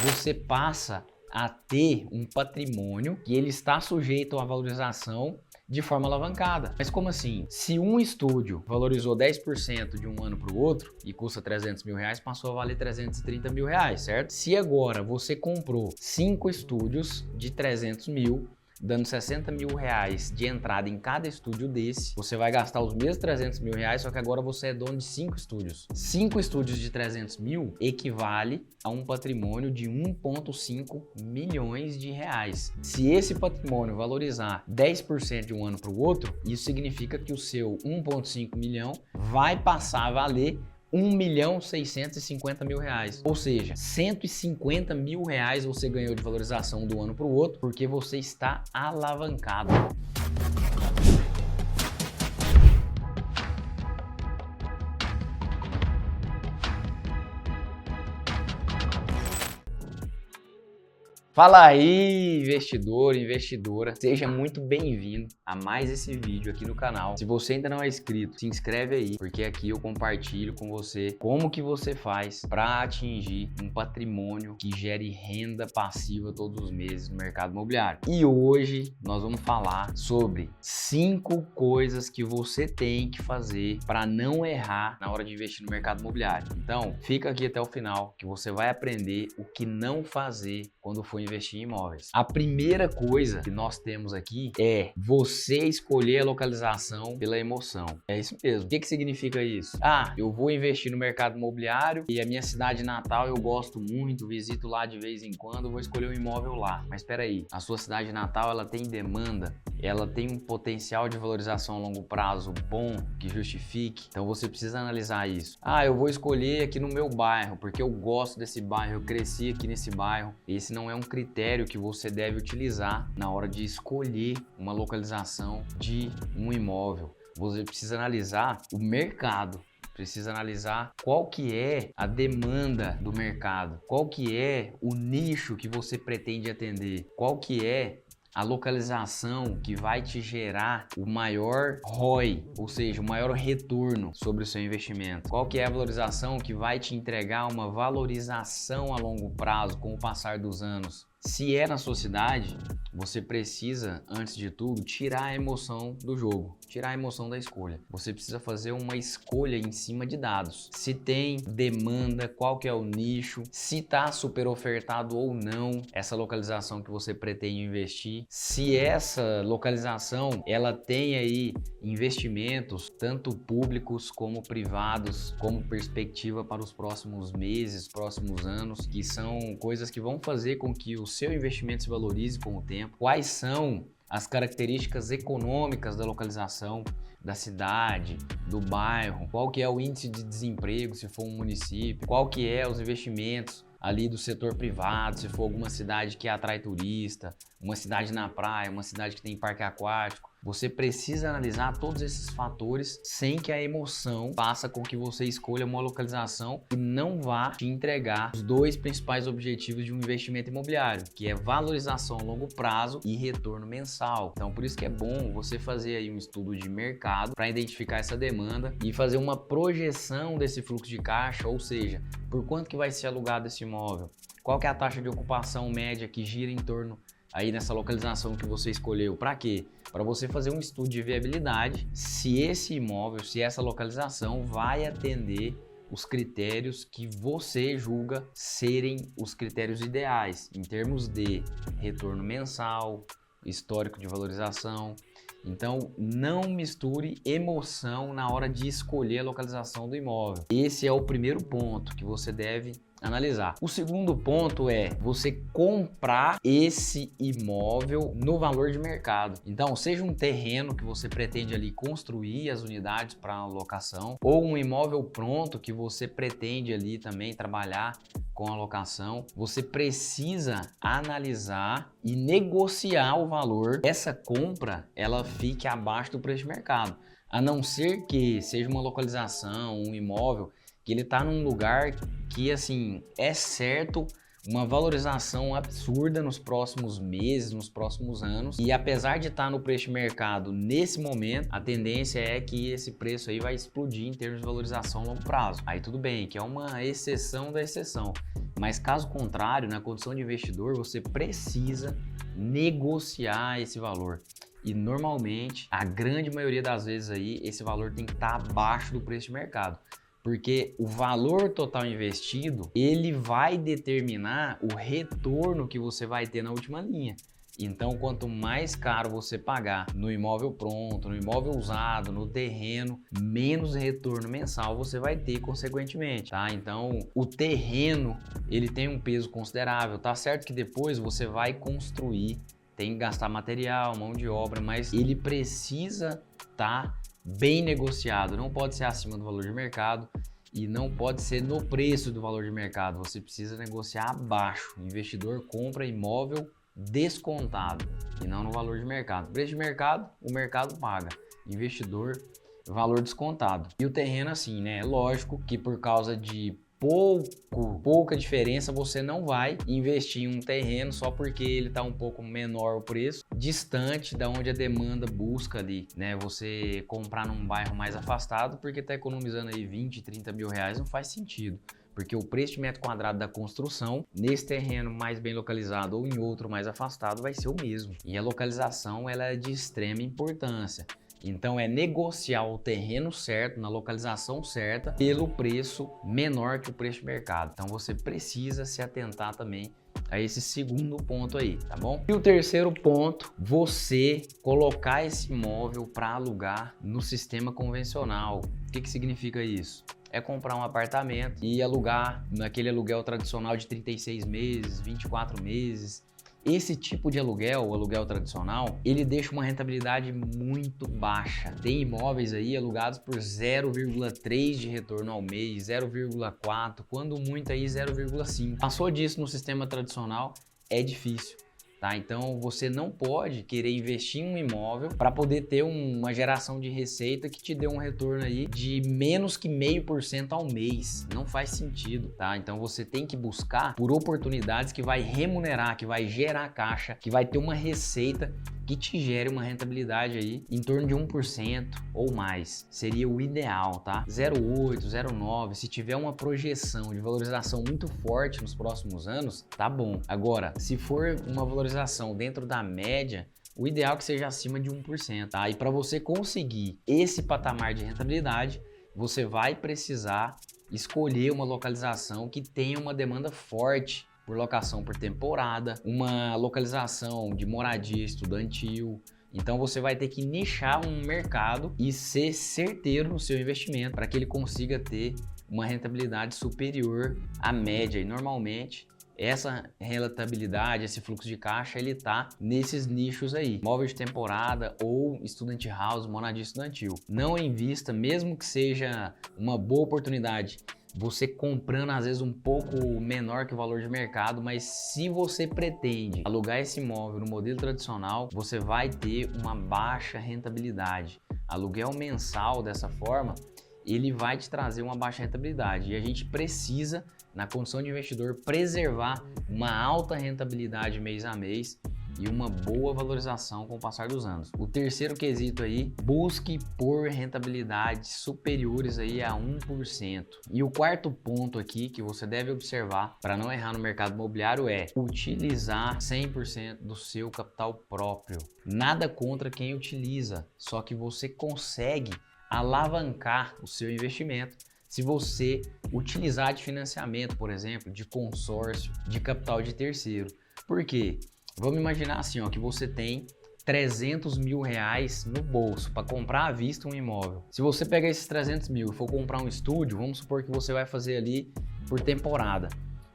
você passa a ter um patrimônio que ele está sujeito à valorização de forma alavancada. Mas como assim? Se um estúdio valorizou 10% de um ano para o outro e custa 300 mil reais, passou a valer 330 mil reais, certo? Se agora você comprou 5 estúdios de 300 mil, dando 60 mil reais de entrada em cada estúdio desse, você vai gastar os mesmos 300 mil reais, só que agora você é dono de 5 estúdios. 5 estúdios de 300 mil equivale a um patrimônio de 1,5 milhões de reais. Se esse patrimônio valorizar 10% de um ano para o outro, isso significa que o seu 1,5 milhão vai passar a valer 1.650.000 reais. Ou seja, 150 mil reais você ganhou de valorização do ano para o outro porque você está alavancado. Fala aí, investidor, investidora, seja muito bem-vindo a mais esse vídeo aqui no canal. Se você ainda não é inscrito, se inscreve aí, porque aqui eu compartilho com você como que você faz para atingir um patrimônio que gere renda passiva todos os meses no mercado imobiliário. E hoje nós vamos falar sobre 5 coisas que você tem que fazer para não errar na hora de investir no mercado imobiliário. Então, fica aqui até o final que você vai aprender o que não fazer quando for investir em imóveis. A primeira coisa que nós temos aqui é você escolher a localização pela emoção. É isso mesmo. O que significa isso? Ah, eu vou investir no mercado imobiliário e a minha cidade natal eu gosto muito, visito lá de vez em quando, vou escolher um imóvel lá. Mas espera aí, a sua cidade natal ela tem demanda, ela tem um potencial de valorização a longo prazo bom que justifique. Então você precisa analisar isso. Ah, eu vou escolher aqui no meu bairro porque eu gosto desse bairro, eu cresci aqui nesse bairro. Esse não é um critério que você deve utilizar na hora de escolher uma localização de um imóvel. Você precisa analisar o mercado. Precisa analisar qual que é a demanda do mercado, qual que é o nicho que você pretende atender, qual que é a localização que vai te gerar o maior ROI, ou seja, o maior retorno sobre o seu investimento. Qual que é a valorização que vai te entregar uma valorização a longo prazo com o passar dos anos. Se é na sua cidade, você precisa, antes de tudo, tirar a emoção do jogo, tirar a emoção da escolha. Você precisa fazer uma escolha em cima de dados. Se tem demanda, qual que é o nicho, se está super ofertado ou não essa localização que você pretende investir. Se essa localização, ela tem aí investimentos, tanto públicos como privados, como perspectiva para os próximos meses, próximos anos, que são coisas que vão fazer com que o seu investimento se valorize com o tempo. Quais são as características econômicas da localização da cidade, do bairro, qual que é o índice de desemprego se for um município, qual que é os investimentos ali do setor privado, se for alguma cidade que atrai turista, uma cidade na praia, uma cidade que tem parque aquático. Você precisa analisar todos esses fatores sem que a emoção faça com que você escolha uma localização que não vá te entregar os 2 principais objetivos de um investimento imobiliário, que é valorização a longo prazo e retorno mensal. Então, por isso que é bom você fazer aí um estudo de mercado para identificar essa demanda e fazer uma projeção desse fluxo de caixa, ou seja, por quanto que vai ser alugado esse imóvel, qual que é a taxa de ocupação média que gira em torno aí nessa localização que você escolheu. Para quê? Para você fazer um estudo de viabilidade se esse imóvel, se essa localização vai atender os critérios que você julga serem os critérios ideais em termos de retorno mensal, histórico de valorização. Então, não misture emoção na hora de escolher a localização do imóvel. Esse é o primeiro ponto que você deve analisar. O segundo ponto é você comprar esse imóvel no valor de mercado. Então, seja um terreno que você pretende ali construir as unidades para locação, ou um imóvel pronto que você pretende ali também trabalhar com a locação, você precisa analisar e negociar o valor. Essa compra, ela fique abaixo do preço de mercado, a não ser que seja uma localização, um imóvel que ele está num lugar que assim é certo uma valorização absurda nos próximos meses, nos próximos anos. E apesar de estar no preço de mercado nesse momento, a tendência é que esse preço aí vai explodir em termos de valorização a longo prazo. Aí tudo bem, que é uma exceção da exceção. Mas caso contrário, na condição de investidor, você precisa negociar esse valor. E normalmente, a grande maioria das vezes aí, esse valor tem que estar abaixo do preço de mercado. Porque o valor total investido, ele vai determinar o retorno que você vai ter na última linha. Então, quanto mais caro você pagar no imóvel pronto, no imóvel usado, no terreno, menos retorno mensal você vai ter consequentemente, tá? Então, o terreno, ele tem um peso considerável. Tá certo que depois você vai construir, tem que gastar material, mão de obra, mas ele precisa estar bem negociado, não pode ser acima do valor de mercado e não pode ser no preço do valor de mercado, você precisa negociar abaixo. O investidor compra imóvel descontado e não no valor de mercado. Preço de mercado, o mercado paga. Investidor, valor descontado. E o terreno assim, né? É lógico que por causa de pouca diferença, você não vai investir em um terreno só porque ele está um pouco menor o preço, distante da onde a demanda busca ali, né? Você comprar num bairro mais afastado porque está economizando aí 20, 30 mil reais, não faz sentido. Porque o preço de metro quadrado da construção, nesse terreno mais bem localizado ou em outro mais afastado, vai ser o mesmo. E a localização ela é de extrema importância. Então é negociar o terreno certo, na localização certa, pelo preço menor que o preço de mercado. Então você precisa se atentar também a esse segundo ponto aí, tá bom? E o terceiro ponto, você colocar esse imóvel para alugar no sistema convencional. O que significa isso? É comprar um apartamento e alugar naquele aluguel tradicional de 36 meses, 24 meses. Esse tipo de aluguel, o aluguel tradicional, ele deixa uma rentabilidade muito baixa. Tem imóveis aí alugados por 0,3 de retorno ao mês, 0,4, quando muito aí 0,5. Passou disso no sistema tradicional, é difícil. Tá? Então você não pode querer investir em um imóvel para poder ter uma geração de receita que te dê um retorno aí de menos que 0,5% ao mês. Não faz sentido, tá? Então você tem que buscar por oportunidades que vai remunerar, que vai gerar caixa, que vai ter uma receita que te gere uma rentabilidade aí em torno de 1% ou mais. Seria o ideal, tá? 0,8, 0,9, se tiver uma projeção de valorização muito forte nos próximos anos, tá bom. Agora, se for uma valorização dentro da média, o ideal é que seja acima de 1%, tá? E para você conseguir esse patamar de rentabilidade, você vai precisar escolher uma localização que tenha uma demanda forte por locação por temporada, uma localização de moradia estudantil. Então você vai ter que nichar um mercado e ser certeiro no seu investimento para que ele consiga ter uma rentabilidade superior à média. E normalmente essa rentabilidade, esse fluxo de caixa, ele tá nesses nichos aí, móvel de temporada ou student house, moradia estudantil. Não invista, mesmo que seja uma boa oportunidade, você comprando às vezes um pouco menor que o valor de mercado, mas se você pretende alugar esse imóvel no modelo tradicional, você vai ter uma baixa rentabilidade. Aluguel mensal dessa forma, ele vai te trazer uma baixa rentabilidade e a gente precisa, na condição de investidor, preservar uma alta rentabilidade mês a mês e uma boa valorização com o passar dos anos. O terceiro quesito aí, busque por rentabilidades superiores aí a 1%. E o quarto ponto aqui que você deve observar para não errar no mercado imobiliário é utilizar 100% do seu capital próprio. Nada contra quem utiliza, só que você consegue alavancar o seu investimento se você utilizar de financiamento, por exemplo, de consórcio, de capital de terceiro. Por quê? Vamos imaginar assim, ó, que você tem 300 mil reais no bolso para comprar à vista um imóvel. Se você pegar esses 300 mil e for comprar um estúdio, vamos supor que você vai fazer ali por temporada.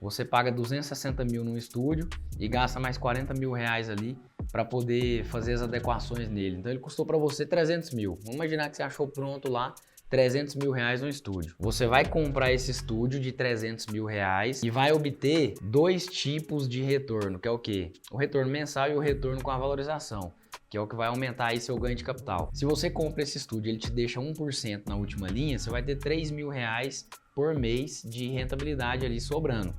Você paga 260 mil no estúdio e gasta mais 40 mil reais ali para poder fazer as adequações nele. Então ele custou para você 300 mil. Vamos imaginar que você achou pronto lá 300 mil reais no estúdio. Você vai comprar esse estúdio de 300 mil reais e vai obter dois tipos de retorno, que é o quê? O retorno mensal e o retorno com a valorização, que é o que vai aumentar aí seu ganho de capital. Se você compra esse estúdio e ele te deixa 1% na última linha, você vai ter 3 mil reais por mês de rentabilidade ali sobrando.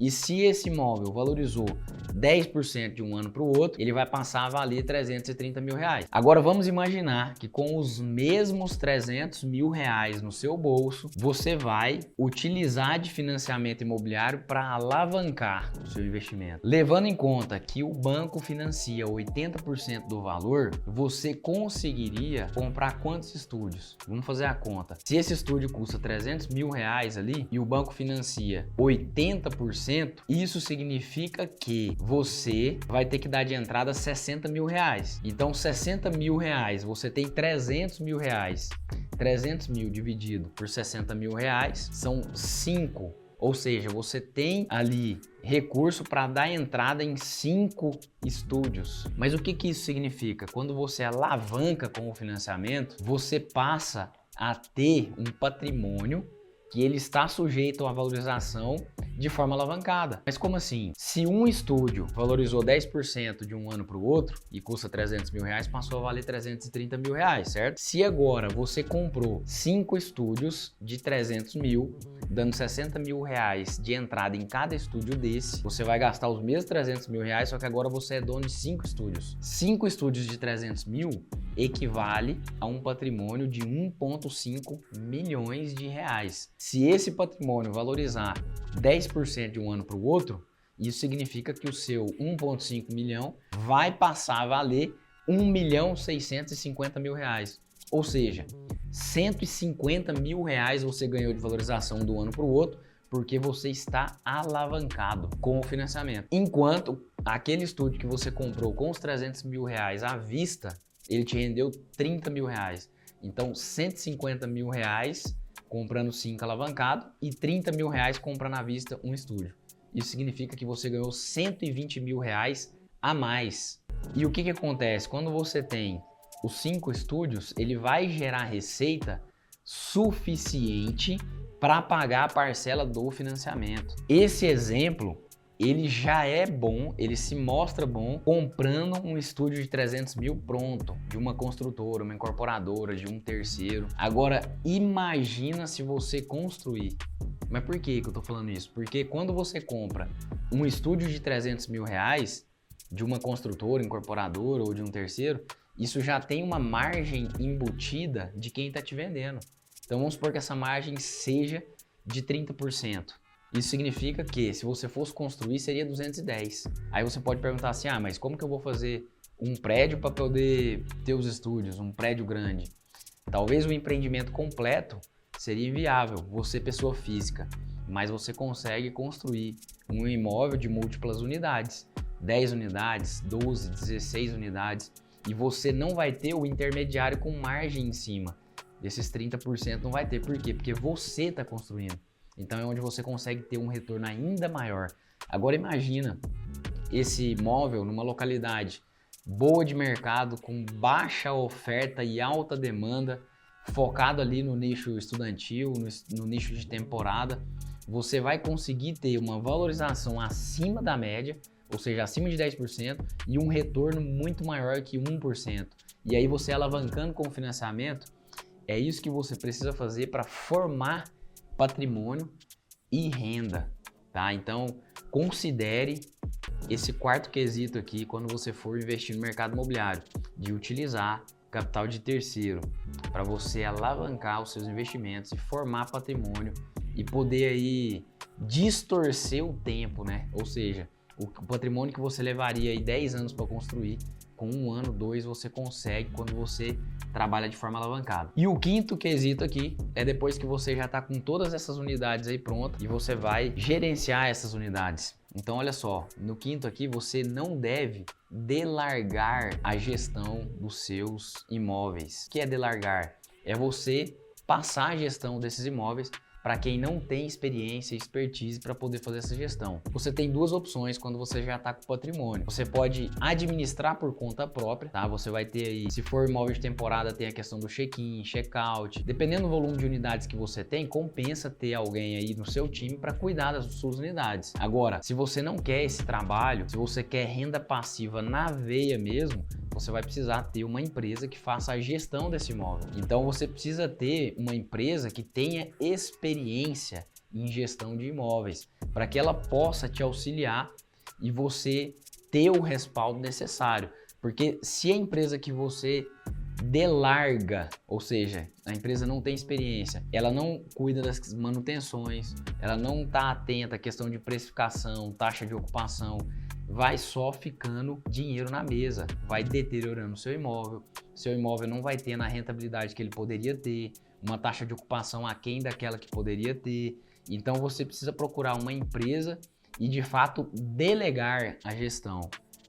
E se esse imóvel valorizou 10% de um ano para o outro, ele vai passar a valer 330 mil reais. Agora vamos imaginar que com os mesmos 300 mil reais no seu bolso, você vai utilizar de financiamento imobiliário para alavancar o seu investimento. Levando em conta que o banco financia 80% do valor, você conseguiria comprar quantos estúdios? Vamos fazer a conta. Se esse estúdio custa 300 mil reais ali e o banco financia 80%, isso significa que você vai ter que dar de entrada 60 mil reais. Então 60 mil reais, você tem 300 mil reais. 300 mil dividido por 60 mil reais são 5. Ou seja, você tem ali recurso para dar entrada em 5 estúdios. Mas o que isso significa? Quando você alavanca com o financiamento, você passa a ter um patrimônio que ele está sujeito à valorização de forma alavancada. Mas como assim? Se um estúdio valorizou 10% de um ano para o outro e custa 300 mil reais, passou a valer 330 mil reais, certo? Se agora você comprou 5 estúdios de 300 mil, dando 60 mil reais de entrada em cada estúdio desse, você vai gastar os mesmos 300 mil reais, só que agora você é dono de 5 estúdios. 5 estúdios de 300 mil equivale a um patrimônio de 1,5 milhões de reais. Se esse patrimônio valorizar 10% de um ano para o outro, isso significa que o seu 1,5 milhão vai passar a valer 1.650.000 reais. Ou seja, 150 mil reais você ganhou de valorização do ano para o outro, porque você está alavancado com o financiamento. Enquanto aquele estúdio que você comprou com os 300 mil reais à vista, ele te rendeu 30 mil reais. Então, 150 mil reais comprando 5 alavancado e 30 mil reais comprando à vista um estúdio. Isso significa que você ganhou 120 mil reais a mais. E o que acontece? Quando você tem os 5 estúdios, ele vai gerar receita suficiente para pagar a parcela do financiamento. Esse exemplo, ele já é bom, ele se mostra bom comprando um estúdio de 300 mil pronto, de uma construtora, uma incorporadora, de um terceiro. Agora, imagina se você construir. Mas por que eu tô falando isso? Porque quando você compra um estúdio de 300 mil reais, de uma construtora, incorporadora ou de um terceiro, isso já tem uma margem embutida de quem está te vendendo. Então vamos supor que essa margem seja de 30%. Isso significa que se você fosse construir seria 210. Aí você pode perguntar assim, mas como que eu vou fazer um prédio para poder ter os estúdios, um prédio grande? Talvez o empreendimento completo seria inviável, você pessoa física, mas você consegue construir um imóvel de múltiplas unidades, 10 unidades, 12, 16 unidades, e você não vai ter o intermediário com margem em cima. Desses 30% não vai ter. Por quê? Porque você está construindo. Então é onde você consegue ter um retorno ainda maior. Agora imagina esse imóvel numa localidade boa de mercado, com baixa oferta e alta demanda, focado ali no nicho estudantil, no nicho de temporada. Você vai conseguir ter uma valorização acima da média, ou seja, acima de 10%, e um retorno muito maior que 1%. E aí você alavancando com o financiamento, é isso que você precisa fazer para formar patrimônio e renda, tá? Então, considere esse quarto quesito aqui quando você for investir no mercado imobiliário, de utilizar capital de terceiro para você alavancar os seus investimentos e formar patrimônio e poder aí distorcer o tempo, né? Ou seja, o patrimônio que você levaria aí 10 anos para construir, com 1 ano, 2 você consegue quando você trabalha de forma alavancada. E o quinto quesito aqui é depois que você já está com todas essas unidades aí prontas e você vai gerenciar essas unidades. Então olha só, no quinto aqui você não deve delargar a gestão dos seus imóveis. O que é delargar? É você passar a gestão desses imóveis para quem não tem experiência e expertise para poder fazer essa gestão. Você tem duas opções quando você já está com patrimônio. Você pode administrar por conta própria, tá? Você vai ter aí, se for imóvel de temporada, tem a questão do check-in, check-out. Dependendo do volume de unidades que você tem, compensa ter alguém aí no seu time para cuidar das suas unidades. Agora, se você não quer esse trabalho, se você quer renda passiva na veia mesmo, você vai precisar ter uma empresa que faça a gestão desse imóvel. Então você precisa ter uma empresa que tenha experiência em gestão de imóveis, para que ela possa te auxiliar e você ter o respaldo necessário. Porque se a empresa que você delarga, ou seja, a empresa não tem experiência, ela não cuida das manutenções, ela não está atenta à questão de precificação, taxa de ocupação, vai só ficando dinheiro na mesa, vai deteriorando seu imóvel não vai ter a rentabilidade que ele poderia ter, uma taxa de ocupação aquém daquela que poderia ter. Então você precisa procurar uma empresa e de fato delegar a gestão,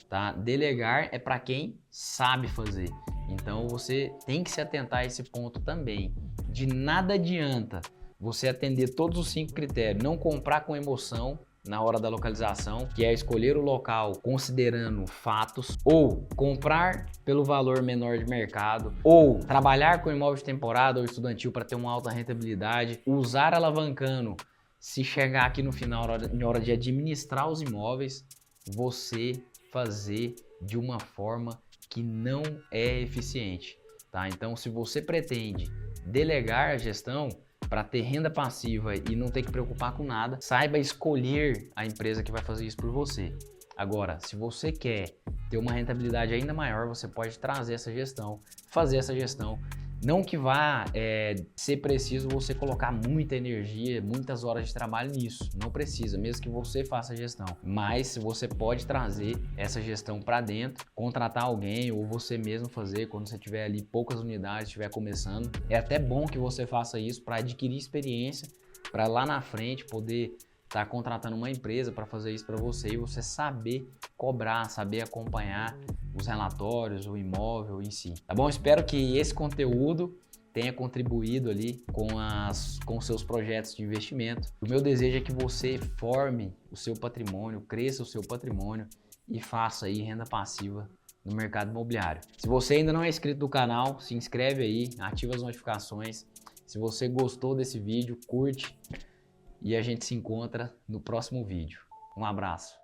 tá? Delegar é para quem sabe fazer. Então você tem que se atentar a esse ponto também. De nada adianta você atender todos os 5 critérios, não comprar com emoção na hora da localização, que é escolher o local considerando fatos, ou comprar pelo valor menor de mercado, ou trabalhar com imóvel de temporada ou estudantil para ter uma alta rentabilidade, usar alavancando. Se chegar aqui no final, na hora de administrar os imóveis, você fazer de uma forma que não é eficiente, tá? Então, se você pretende delegar a gestão para ter renda passiva e não ter que preocupar com nada, saiba escolher a empresa que vai fazer isso por você. Agora, se você quer ter uma rentabilidade ainda maior, você pode trazer essa gestão, fazer essa gestão. Não que vá ser preciso você colocar muita energia, muitas horas de trabalho nisso. Não precisa, mesmo que você faça a gestão. Mas você pode trazer essa gestão para dentro, contratar alguém ou você mesmo fazer quando você tiver ali poucas unidades, estiver começando. É até bom que você faça isso para adquirir experiência, para lá na frente poder estar contratando uma empresa para fazer isso para você e você saber cobrar, saber acompanhar os relatórios, o imóvel em si, tá bom? Espero que esse conteúdo tenha contribuído ali com seus projetos de investimento. O meu desejo é que você forme o seu patrimônio, cresça o seu patrimônio e faça aí renda passiva no mercado imobiliário. Se você ainda não é inscrito no canal, se inscreve aí, ativa as notificações. Se você gostou desse vídeo, curte e a gente se encontra no próximo vídeo. Um abraço.